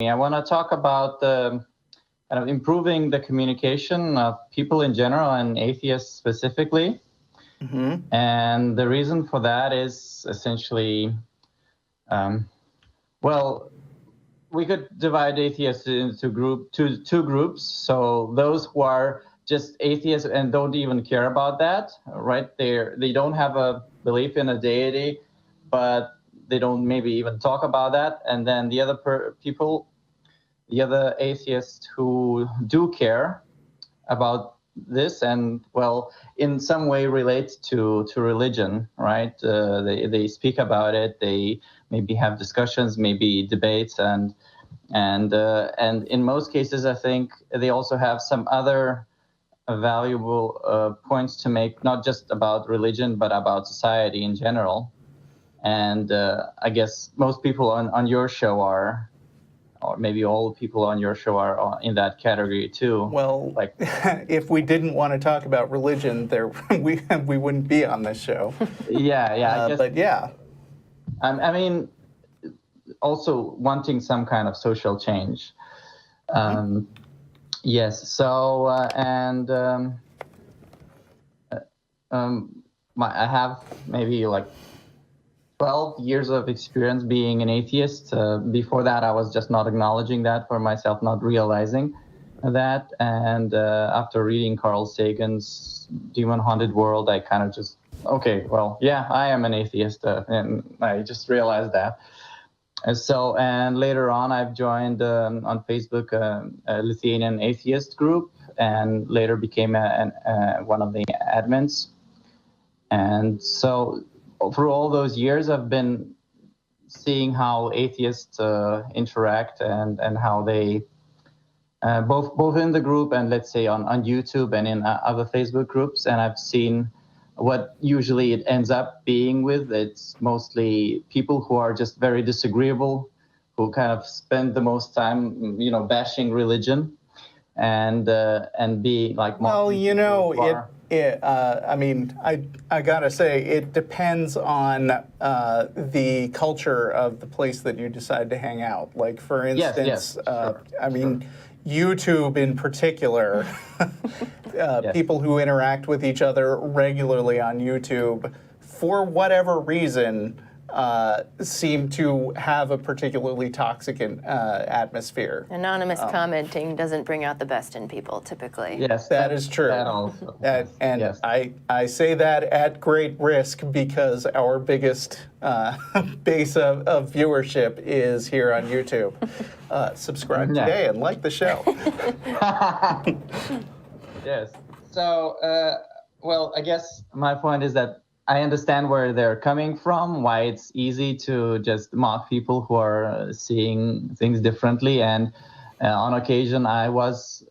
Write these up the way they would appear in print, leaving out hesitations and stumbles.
I want to talk about kind of improving the communication of people in general and atheists specifically. Mm-hmm. And the reason for that is essentially, well, we could divide atheists into two groups. So those who are just atheists and don't even care about that, right? They don't have a belief in a deity, but they don't maybe even talk about that. And then the other the other atheists who do care about this and, well, in some way relate to religion, right? They speak about it. They maybe have discussions, maybe debates, and in most cases, I think they also have some other valuable points to make, not just about religion, but about society in general. And I guess most people on your show are, or maybe all people on your show are in that category too. Well, like, if we didn't want to talk about religion, we wouldn't be on this show. Yeah. I guess, but yeah, I mean, also wanting some kind of social change. Yes. So I have maybe like 12 years of experience being an atheist. Before that, I was just not acknowledging that for myself, not realizing that. And after reading Carl Sagan's Demon Haunted World, I kind of just, okay, well, yeah, I am an atheist. And I just realized that. And later on, I've joined on Facebook a Lithuanian atheist group, and later became one of the admins. And so through all those years, I've been seeing how atheists interact and how they, both in the group and let's say on YouTube and in other Facebook groups, and I've seen what usually it ends up being with. It's mostly people who are just very disagreeable, who kind of spend the most time, bashing religion and be like. Well, I mean, I gotta say, it depends on the culture of the place that you decide to hang out. Like, for instance, sure. I mean, YouTube in particular, people who interact with each other regularly on YouTube, for whatever reason, seem to have a particularly toxic atmosphere. Anonymous commenting doesn't bring out the best in people, typically. Yes, that is true. That also. And yes. I say that at great risk because our biggest base of viewership is here on YouTube. Subscribe today and like the show. Yes. So, well, I guess my point is that I understand where they're coming from, why it's easy to just mock people who are seeing things differently. And on occasion, I was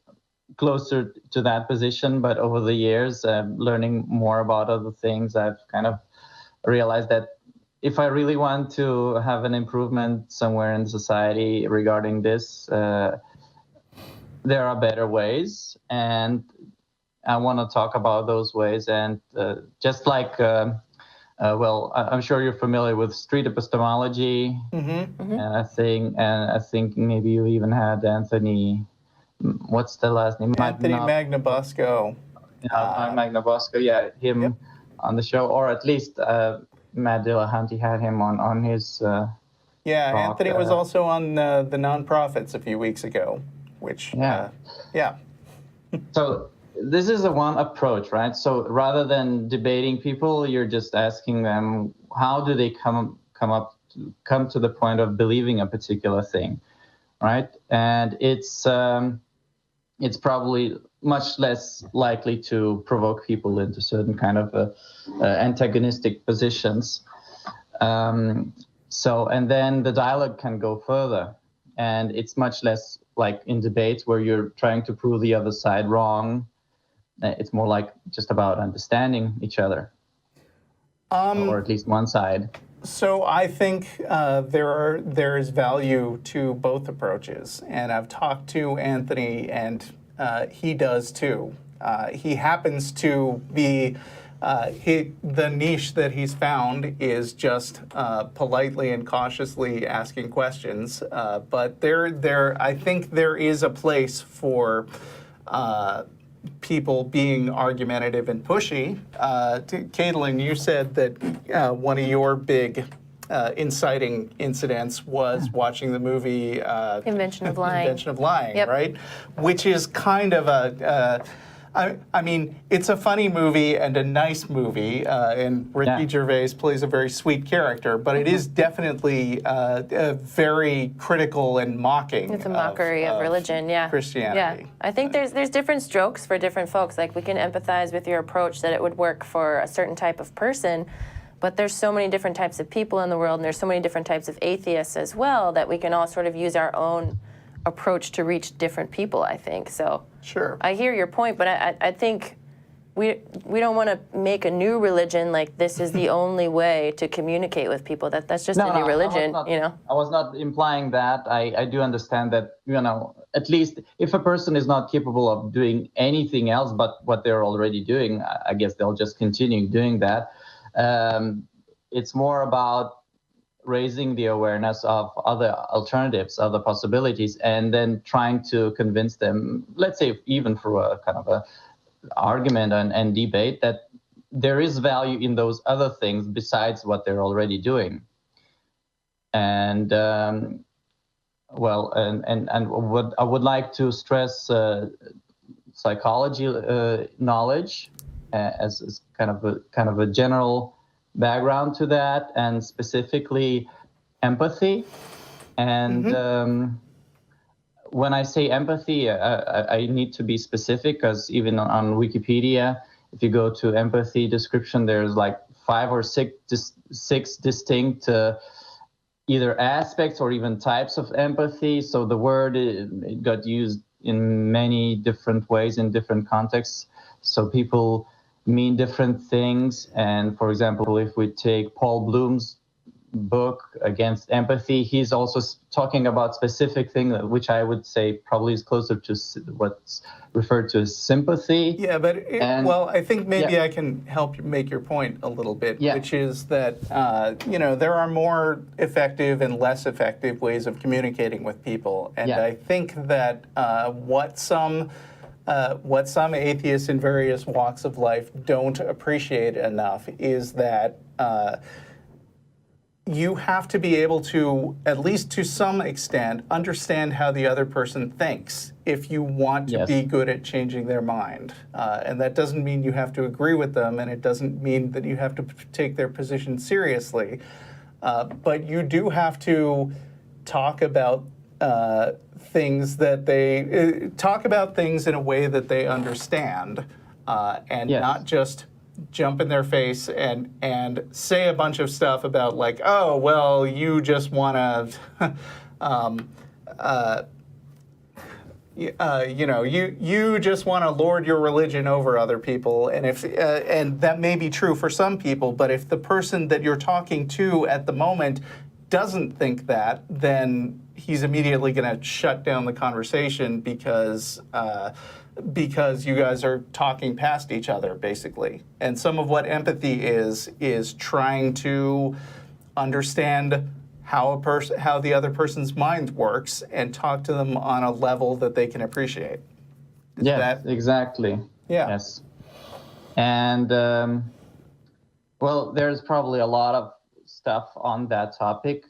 closer to that position. But over the years, learning more about other things, I've kind of realized that if I really want to have an improvement somewhere in society regarding this, there are better ways. And I want to talk about those ways, and just like, well, I'm sure you're familiar with street epistemology, and I think maybe you even had Anthony. What's the last name? Anthony Magnabosco. Magnabosco, yeah, him on the show, or at least Matt Dillahunty had him on his. Yeah, talk. Anthony was also on the Nonprofits a few weeks ago, which So. This is one approach, right? So rather than debating people, you're just asking them, how do they come to the point of believing a particular thing, right? And it's probably much less likely to provoke people into certain kind of antagonistic positions. And then the dialogue can go further, and it's much less like in debates where you're trying to prove the other side wrong. It's more like just about understanding each other, or at least one side. So I think there is value to both approaches, and I've talked to Anthony, and he does too. He happens to be The niche that he's found is just politely and cautiously asking questions. But I think there is a place for people being argumentative and pushy. Katilyn, you said that one of your big inciting incidents was watching the movie Invention of Lying. Invention of Lying, Yep. right? Which is kind of I mean, it's a funny movie and a nice movie, and Ricky Gervais plays a very sweet character, but it is definitely very critical and mocking. It's a mockery of religion, yeah. Christianity. Yeah, I think there's different strokes for different folks. Like, we can empathize with your approach that it would work for a certain type of person, but there's so many different types of people in the world, and there's so many different types of atheists as well, that we can all sort of use our own approach to reach different people, I think. So Sure. I hear your point, but I think we don't want to make a new religion like this is the only way to communicate with people. That's just a new religion, you know? I was not implying that. I do understand that, you know, at least if a person is not capable of doing anything else but what they're already doing, I guess they'll just continue doing that. It's more about raising the awareness of other alternatives, other possibilities, and then trying to convince them, let's say even through a kind of a argument and debate, that there is value in those other things besides what they're already doing. And what I would like to stress psychology knowledge as kind of a general background to that, and specifically empathy. And when I say empathy, I need to be specific, because even on Wikipedia, if you go to empathy description, there's like 5 or 6 distinct either aspects or even types of empathy. So the word it got used in many different ways in different contexts. So people mean different things. And for example, if we take Paul Bloom's book Against Empathy, he's also talking about specific things, which I would say probably is closer to what's referred to as sympathy. Yeah, but I think maybe I can help you make your point a little bit, which is that there are more effective and less effective ways of communicating with people, and I think that what some atheists in various walks of life don't appreciate enough is that you have to be able to, at least to some extent, understand how the other person thinks if you want to be good at changing their mind. And that doesn't mean you have to agree with them, and it doesn't mean that you have to take their position seriously. But you do have to talk about things that they talk about things in a way that they understand, and not just jump in their face and say a bunch of stuff about, like, oh, well, you just want to you just want to lord your religion over other people, and if and that may be true for some people, but if the person that you're talking to at the moment doesn't think that, then he's immediately going to shut down the conversation because you guys are talking past each other, basically. And some of what empathy is trying to understand how the other person's mind works and talk to them on a level that they can appreciate. Exactly. Yeah. Yes. And well, there's probably a lot of stuff on that topic.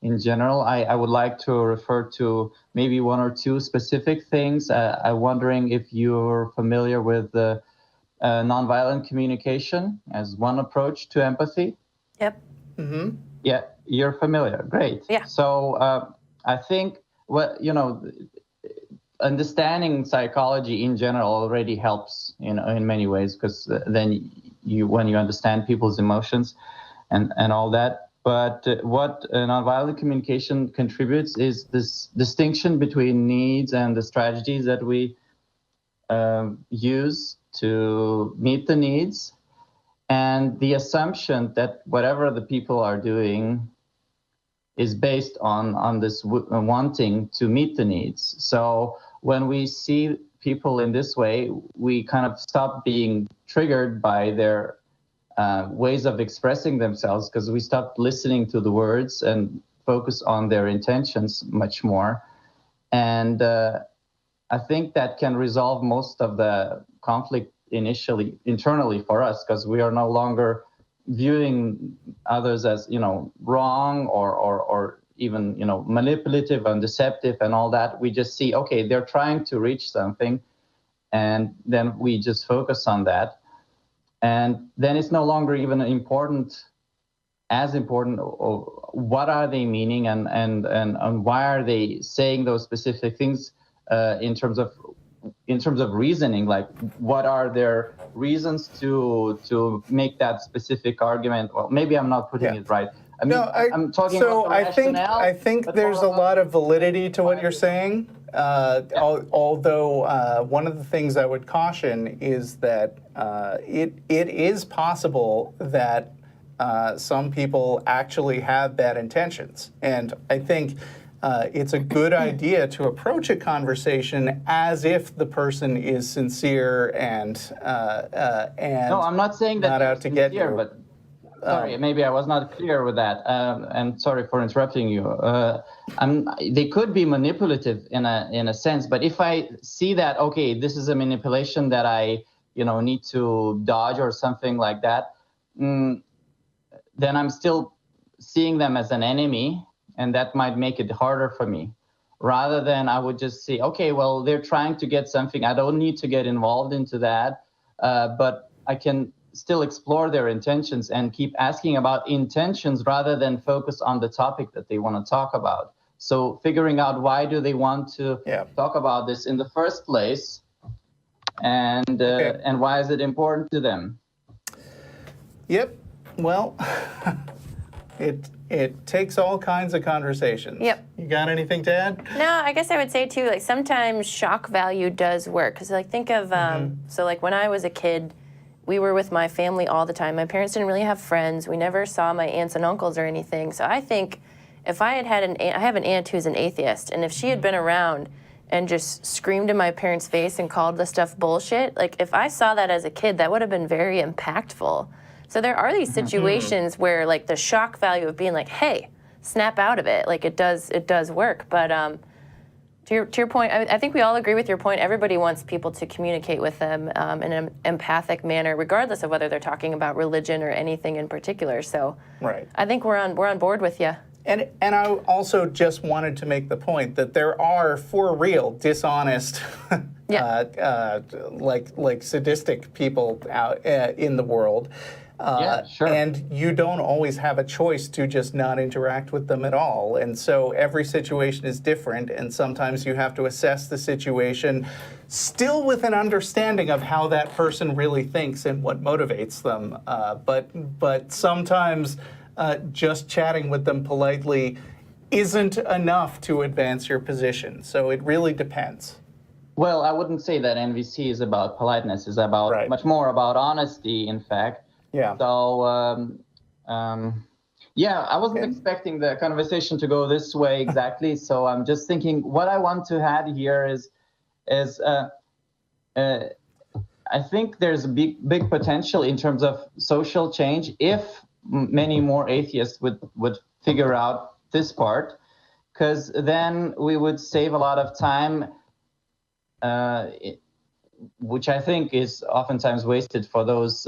In general, I would like to refer to maybe 1 or 2 specific things. I'm wondering if you're familiar with the nonviolent communication as one approach to empathy. Yep. Mm-hmm. Yeah, you're familiar. Great. Yeah. So I think understanding psychology in general already helps, in many ways, because then when you understand people's emotions and all that. But what nonviolent communication contributes is this distinction between needs and the strategies that we use to meet the needs, and the assumption that whatever the people are doing is based on this wanting to meet the needs. So when we see people in this way, we kind of stop being triggered by their ways of expressing themselves, because we stop listening to the words and focus on their intentions much more. And I think that can resolve most of the conflict internally for us, because we are no longer viewing others as, wrong or even, manipulative and deceptive and all that. We just see, okay, they're trying to reach something, and then we just focus on that. And then it's no longer even as important, or what are they meaning, and why are they saying those specific things in terms of reasoning, like what are their reasons to make that specific argument. Well, maybe I'm not putting it right. I mean, I'm talking about the rationale. I think there's a lot of validity to what you're saying. Although one of the things I would caution is that it is possible that some people actually have bad intentions, and I think it's a good idea to approach a conversation as if the person is sincere and no, I'm not saying that not out to get you. But sorry, maybe I was not clear with that, and sorry for interrupting you. They could be manipulative in a sense, but if I see that, okay, this is a manipulation that I need to dodge or something like that, then I'm still seeing them as an enemy, and that might make it harder for me. Rather than I would just say, okay, well, they're trying to get something. I don't need to get involved into that, but I can still explore their intentions and keep asking about intentions rather than focus on the topic that they want to talk about. So figuring out why do they want to talk about this in the first place, and why is it important to them? Yep. Well, it takes all kinds of conversations. Yep. You got anything to add? No, I guess I would say too, like sometimes shock value does work. Because like think of, so like when I was a kid, we were with my family all the time. My parents didn't really have friends. We never saw my aunts and uncles or anything. So I think if I had an aunt, I have an aunt who's an atheist, and if she had been around and just screamed in my parents' face and called the stuff bullshit, like if I saw that as a kid, that would have been very impactful. So there are these situations where like the shock value of being like, hey, snap out of it, like it does work. But to your point, I think we all agree with your point. Everybody wants people to communicate with them in an empathic manner, regardless of whether they're talking about religion or anything in particular. So right. I think we're on board with you. And I also just wanted to make the point that there are, for real, dishonest, like sadistic people out in the world. Sure. And you don't always have a choice to just not interact with them at all. And so every situation is different, and sometimes you have to assess the situation still with an understanding of how that person really thinks and what motivates them. But sometimes just chatting with them politely isn't enough to advance your position. So it really depends. Well, I wouldn't say that NVC is about politeness. It's about much more about honesty, in fact. Yeah. So, I wasn't expecting the conversation to go this way exactly. So I'm just thinking what I want to add here is I think there's a big potential in terms of social change if many more atheists would figure out this part, because then we would save a lot of time, which I think is oftentimes wasted for those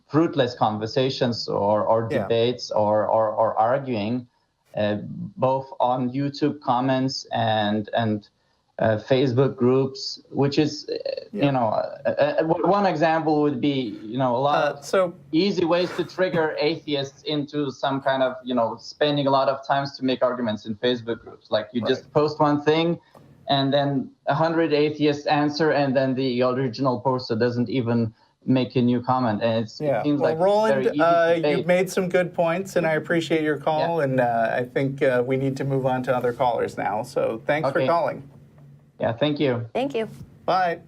fruitless conversations or debates or arguing, both on YouTube comments and Facebook groups, which is, one example would be, a lot of easy ways to trigger atheists into some kind of, spending a lot of time to make arguments in Facebook groups. Like you just post one thing and then 100 atheists answer, and then the original poster doesn't even make a new comment, and it seems like Roland, very easy you've made some good points, and I appreciate your call, and I think we need to move on to other callers now. So thanks for calling. Yeah, thank you. Thank you. Bye.